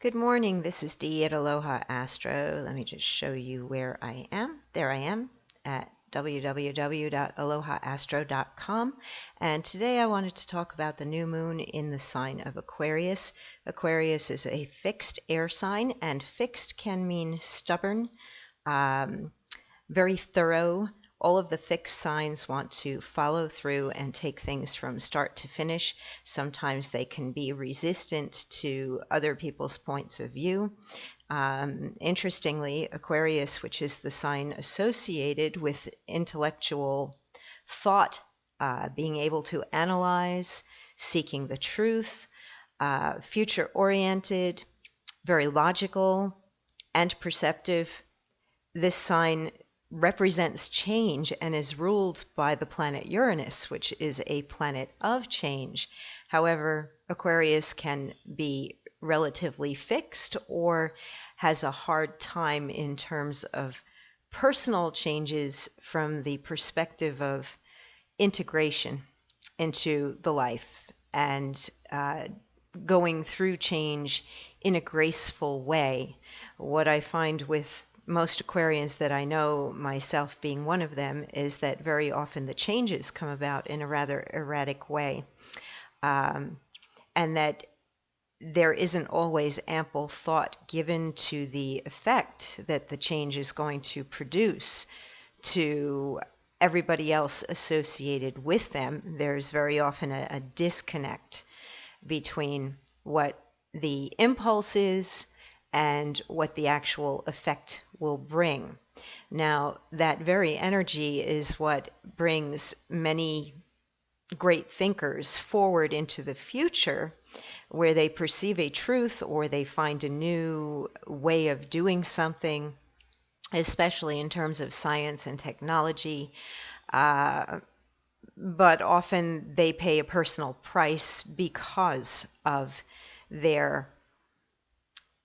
Good morning. This is Dee at Aloha Astro. Let me just show you where I am. There I am at www.alohaastro.com. And today I wanted to talk about the new moon in the sign of Aquarius. Aquarius is a fixed air sign, and fixed can mean stubborn, very thorough. All of the fixed signs want to follow through and take things from start to finish. Sometimes they can be resistant to other people's points of view. Interestingly, Aquarius, which is the sign associated with intellectual thought, being able to analyze, seeking the truth, future-oriented, very logical, and perceptive. This sign represents change and is ruled by the planet Uranus, which is a planet of change. However, Aquarius can be relatively fixed or has a hard time in terms of personal changes from the perspective of integration into the life and going through change in a graceful way. What I find with most Aquarians that I know, myself being one of them, is that very often the changes come about in a rather erratic way, and that there isn't always ample thought given to the effect that the change is going to produce to everybody else associated with them. There's very often a disconnect between what the impulse is and what the actual effect will bring. Now, that very energy is what brings many great thinkers forward into the future, where they perceive a truth or they find a new way of doing something, especially in terms of science and technology. But often they pay a personal price because of their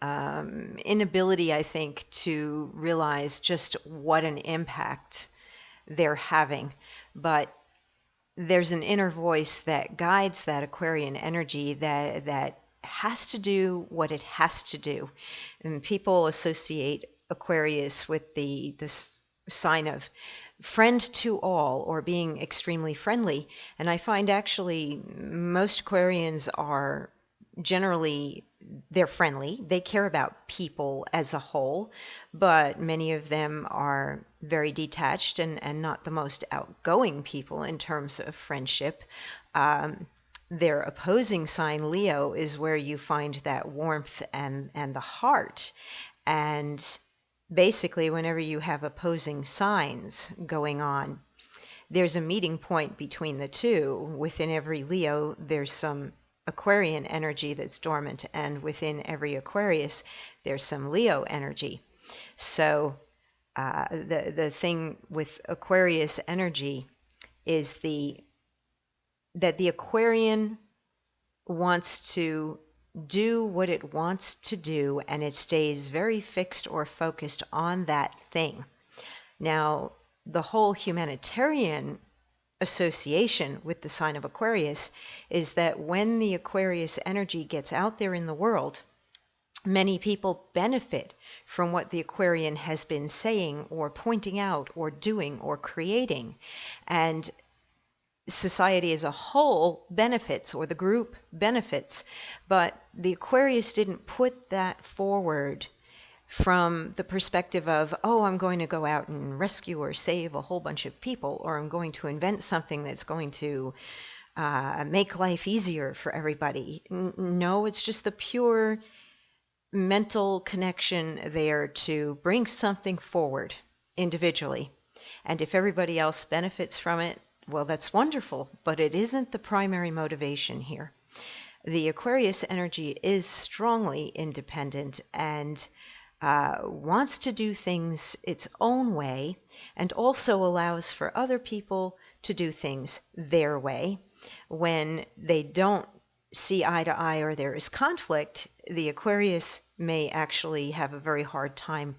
inability, I think, to realize just what an impact they're having. But there's an inner voice that guides that Aquarian energy that has to do what it has to do. And people associate Aquarius with this sign of friend to all, or being extremely friendly. And I find actually most Aquarians are generally, they're friendly. They care about people as a whole, but many of them are very detached and not the most outgoing people in terms of friendship. Their opposing sign, Leo, is where you find that warmth and the heart. And basically, whenever you have opposing signs going on, there's a meeting point between the two. Within every Leo, there's some Aquarian energy that's dormant, and within every Aquarius there's some Leo energy. So the thing with Aquarius energy is that the Aquarian wants to do what it wants to do, and it stays very fixed or focused on that thing. Now, the whole humanitarian association with the sign of Aquarius is that when the Aquarius energy gets out there in the world, many people benefit from what the Aquarian has been saying or pointing out or doing or creating. And society as a whole benefits, or the group benefits. But the Aquarius didn't put that forward from the perspective of, oh, I'm going to go out and rescue or save a whole bunch of people, or I'm going to invent something that's going to make life easier for everybody. No, it's just the pure mental connection there to bring something forward individually. And if everybody else benefits from it, well, that's wonderful, but it isn't the primary motivation here. The Aquarius energy is strongly independent and wants to do things its own way, and also allows for other people to do things their way. When they don't see eye to eye or there is conflict, the Aquarius may actually have a very hard time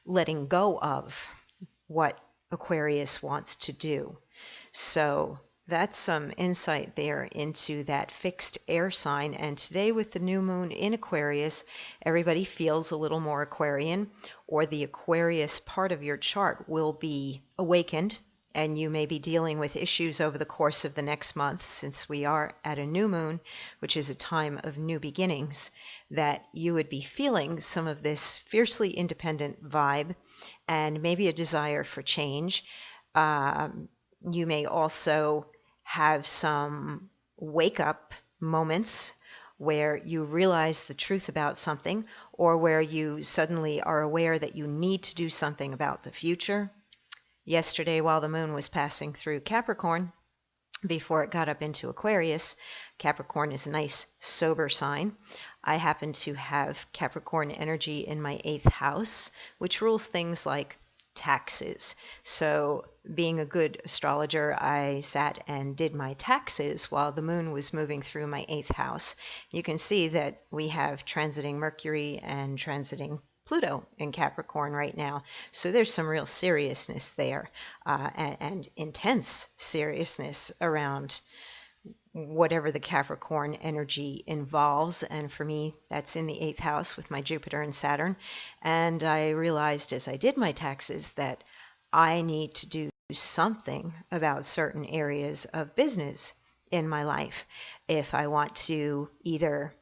letting go of what Aquarius wants to do. So that's some insight there into that fixed air sign. And today, with the new moon in Aquarius, everybody feels a little more Aquarian, or the Aquarius part of your chart will be awakened, and you may be dealing with issues over the course of the next month, since we are at a new moon, which is a time of new beginnings, that you would be feeling some of this fiercely independent vibe and maybe a desire for change. You may also have some wake up moments where you realize the truth about something, or where you suddenly are aware that you need to do something about the future. Yesterday, while the moon was passing through Capricorn, before it got up into Aquarius, Capricorn is a nice sober sign. I happen to have Capricorn energy in my 8th house, which rules things like taxes. So, being a good astrologer, I sat and did my taxes while the moon was moving through my 8th house. You can see that we have transiting Mercury and transiting Pluto in Capricorn right now. So there's some real seriousness there, and intense seriousness around whatever the Capricorn energy involves. And for me, that's in the 8th house with my Jupiter and Saturn. And I realized as I did my taxes that I need to do something about certain areas of business in my life if I want to either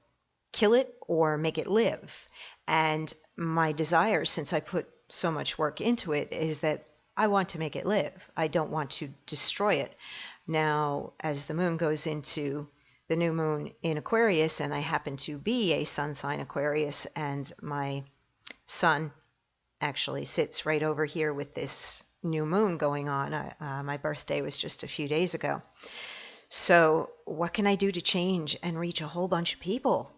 kill it or make it live. And my desire, since I put so much work into it, is that I want to make it live. I don't want to destroy it. Now, as the moon goes into the new moon in Aquarius, and I happen to be a sun sign Aquarius, and my sun actually sits right over here with this new moon going on. My birthday was just a few days ago. So what can I do to change and reach a whole bunch of people?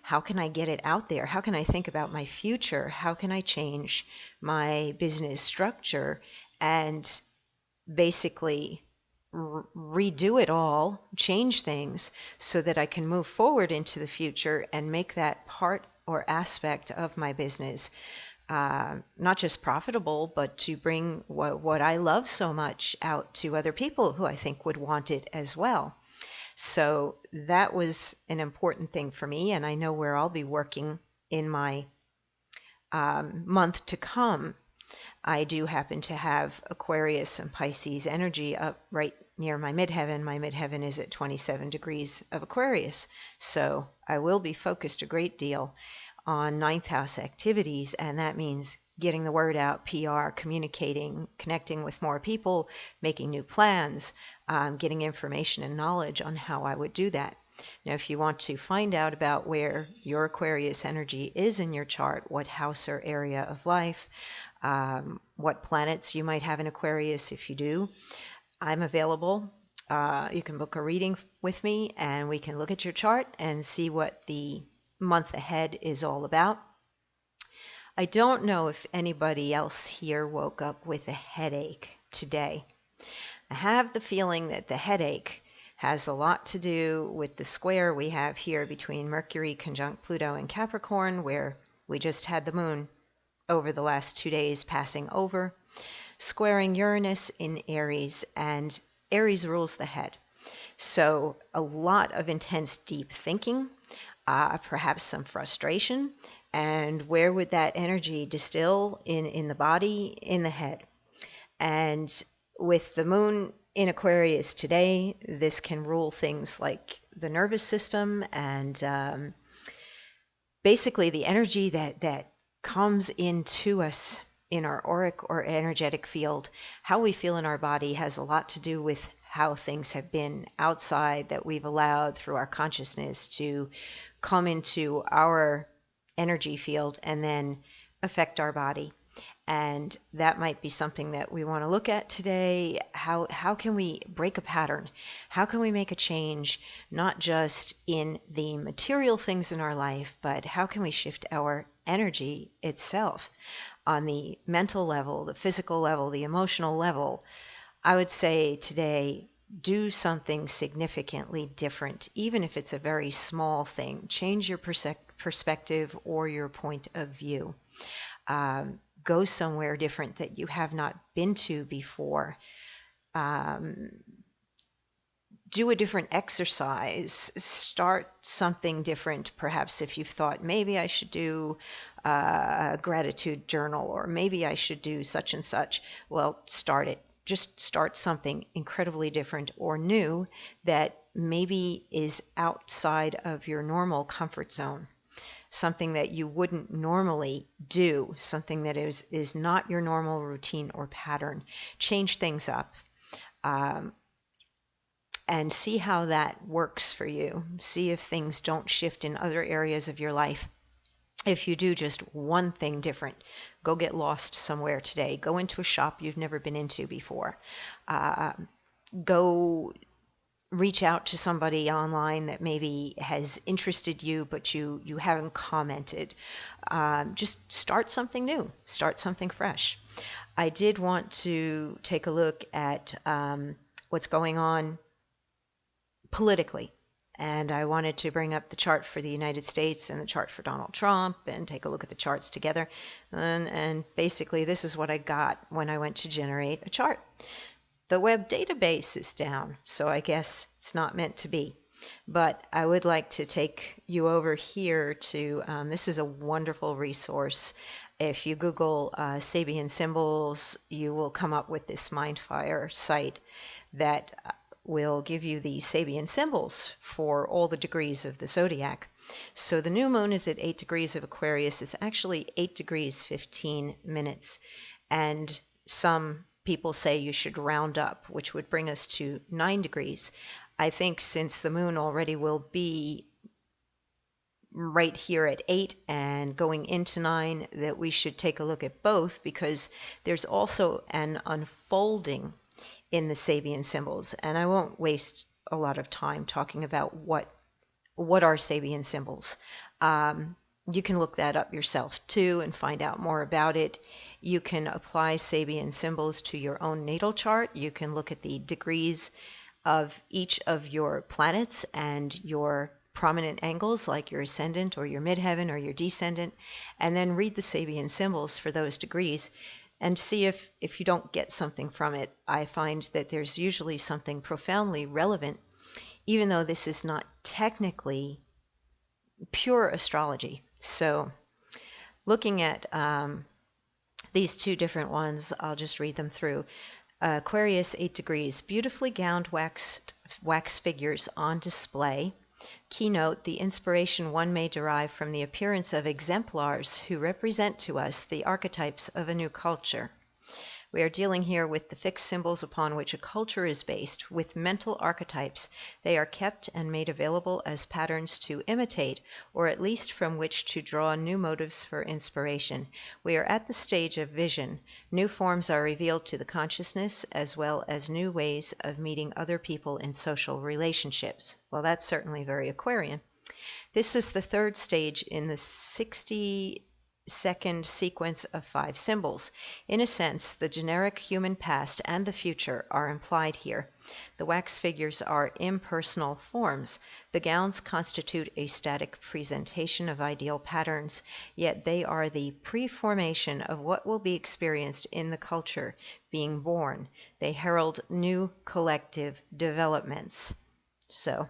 How can I get it out there? How can I think about my future? How can I change my business structure and basically redo it all, change things so that I can move forward into the future and make that part or aspect of my business not just profitable, but to bring what I love so much out to other people who I think would want it as well. So that was an important thing for me, and I know where I'll be working in my month to come. I do happen to have Aquarius and Pisces energy up right near my midheaven. My midheaven is at 27 degrees of Aquarius, so I will be focused a great deal on 9th house activities, and that means getting the word out, PR, communicating, connecting with more people, making new plans, getting information and knowledge on how I would do that. Now, if you want to find out about where your Aquarius energy is in your chart, what house or area of life, what planets you might have in Aquarius if you do, I'm available. You can book a reading with me, and we can look at your chart and see what the month ahead is all about. I don't know if anybody else here woke up with a headache today. I have the feeling that the headache has a lot to do with the square we have here between Mercury conjunct Pluto and Capricorn, where we just had the moon over the last 2 days passing over, squaring Uranus in Aries, and Aries rules the head. So a lot of intense deep thinking, perhaps some frustration, and where would that energy distill? In the body, in the head. And with the moon in Aquarius today, this can rule things like the nervous system and basically the energy that comes into us in our auric or energetic field. How we feel in our body has a lot to do with how things have been outside that we've allowed through our consciousness to come into our energy field and then affect our body. And that might be something that we want to look at today. How can we break a pattern? How can we make a change, not just in the material things in our life, but how can we shift our energy itself on the mental level, the physical level, the emotional level? I would say today, do something significantly different, even if it's a very small thing. Change your perspective or your point of view. Go somewhere different that you have not been to before. do a different exercise, start something different. Perhaps if you've thought maybe I should do a gratitude journal, or maybe I should do such and such, well, start it. Just start something incredibly different or new that maybe is outside of your normal comfort zone. Something that you wouldn't normally do, something that is not your normal routine or pattern. Change things up. And see how that works for you. See if things don't shift in other areas of your life. If you do just one thing different, go get lost somewhere today. Go into a shop you've never been into before. Go reach out to somebody online that maybe has interested you, but you haven't commented. Just start something new. Start something fresh. I did want to take a look at what's going on politically. And I wanted to bring up the chart for the United States and the chart for Donald Trump and take a look at the charts together. And basically, this is what I got when I went to generate a chart. The web database is down, so I guess it's not meant to be. But I would like to take you over here to, this is a wonderful resource. If you Google Sabian symbols, you will come up with this Mindfire site that will give you the Sabian symbols for all the degrees of the zodiac. So the new moon is at 8 degrees of Aquarius. It's actually 8 degrees 15 minutes. And some people say you should round up, which would bring us to 9 degrees. I think since the moon already will be right here at 8 and going into 9, that we should take a look at both, because there's also an unfolding in the Sabian symbols. And I won't waste a lot of time talking about what are Sabian symbols. You can look that up yourself too and find out more about it. You can apply Sabian symbols to your own natal chart. You can look at the degrees of each of your planets and your prominent angles, like your ascendant or your midheaven or your descendant, and then read the Sabian symbols for those degrees and see if you don't get something from it. I find that there's usually something profoundly relevant, even though this is not technically pure astrology. So looking at these two different ones, I'll just read them through. Aquarius, 8 degrees, beautifully gowned wax figures on display. Keynote, the inspiration one may derive from the appearance of exemplars who represent to us the archetypes of a new culture. We are dealing here with the fixed symbols upon which a culture is based, with mental archetypes. They are kept and made available as patterns to imitate, or at least from which to draw new motives for inspiration. We are at the stage of vision. New forms are revealed to the consciousness, as well as new ways of meeting other people in social relationships. Well, that's certainly very Aquarian. This is the third stage in the 60-second sequence of 5 symbols. In a sense, the generic human past and the future are implied here. The wax figures are impersonal forms. The gowns constitute a static presentation of ideal patterns, yet they are the pre-formation of what will be experienced in the culture being born. They herald new collective developments. So,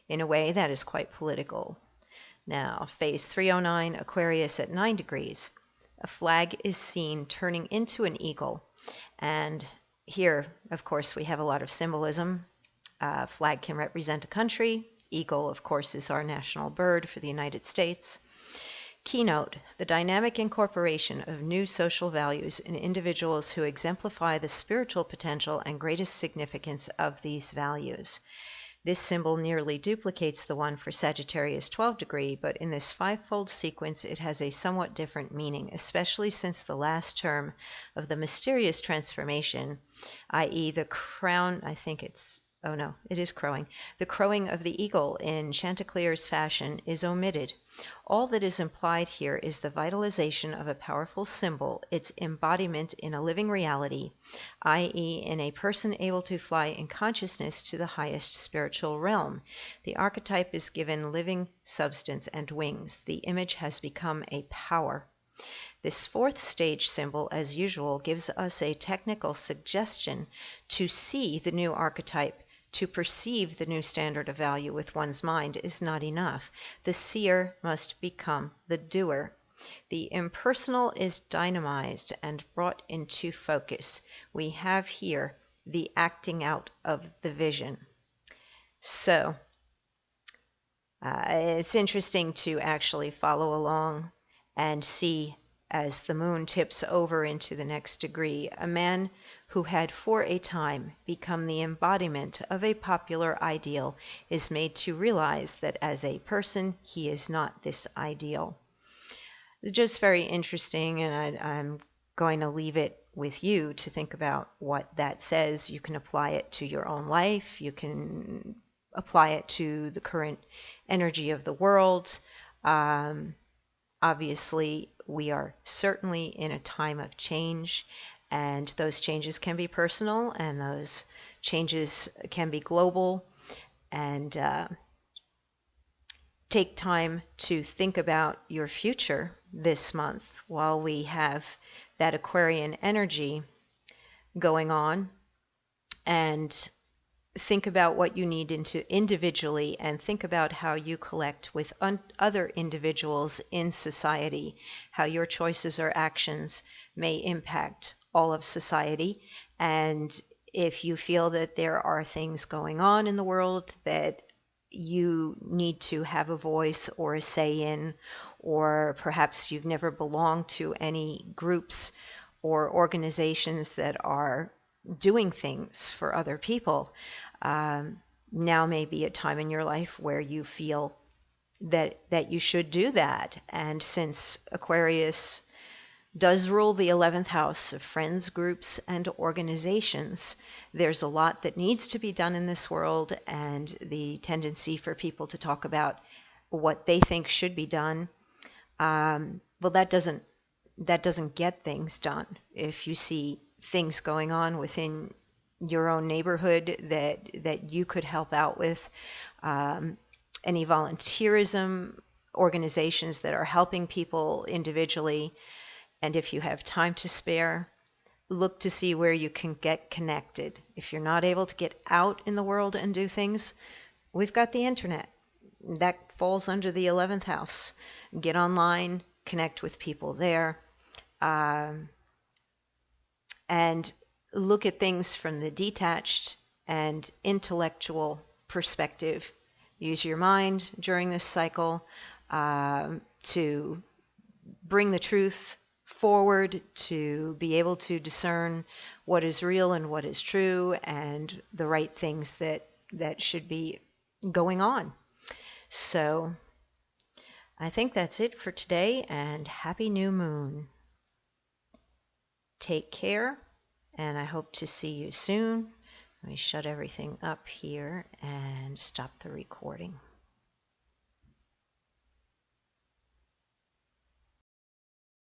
in a way, that is quite political. Now, phase 309, Aquarius at 9 degrees. A flag is seen turning into an eagle. And here, of course, we have a lot of symbolism. Flag can represent a country. Eagle, of course, is our national bird for the United States. Keynote, the dynamic incorporation of new social values in individuals who exemplify the spiritual potential and greatest significance of these values. This symbol nearly duplicates the one for Sagittarius 12 degree, but in this 5-fold sequence it has a somewhat different meaning, especially since the last term of the mysterious transformation, i.e. the crown, it is crowing. The crowing of the eagle in Chanticleer's fashion is omitted. All that is implied here is the vitalization of a powerful symbol, its embodiment in a living reality, i.e. in a person able to fly in consciousness to the highest spiritual realm. The archetype is given living substance and wings. The image has become a power. This 4th stage symbol, as usual, gives us a technical suggestion to see the new archetype To perceive the new standard of value with one's mind is not enough. The seer must become the doer. The impersonal is dynamized and brought into focus. We have here the acting out of the vision. So, it's interesting to actually follow along and see as the moon tips over into the next degree, a man who had for a time become the embodiment of a popular ideal is made to realize that as a person he is not this ideal. It's just very interesting, and I'm going to leave it with you to think about what that says. You can apply it to your own life. You can apply it to the current energy of the world. Obviously, we are certainly in a time of change, and those changes can be personal, and those changes can be global. And take time to think about your future this month while we have that Aquarian energy going on, and think about what you need individually, and think about how you collect with other individuals in society, how your choices or actions may impact all of society. And if you feel that there are things going on in the world that you need to have a voice or a say in, or perhaps you've never belonged to any groups or organizations that are doing things for other people, now may be a time in your life where you feel that you should do that. And since Aquarius does rule the 11th house of friends, groups, and organizations, there's a lot that needs to be done in this world, and the tendency for people to talk about what they think should be done, well, that doesn't get things done. If you see things going on within your own neighborhood that you could help out with, any volunteerism organizations that are helping people individually, and if you have time to spare, look to see where you can get connected. If you're not able to get out in the world and do things, we've got the internet. That falls under the 11th house. Get online, connect with people there, and look at things from the detached and intellectual perspective. Use your mind during this cycle to bring the truth forward, to be able to discern what is real and what is true, and the right things that should be going on. So I think that's it for today, and happy new moon. Take care, and I hope to see you soon. Let me shut everything up here and stop the recording.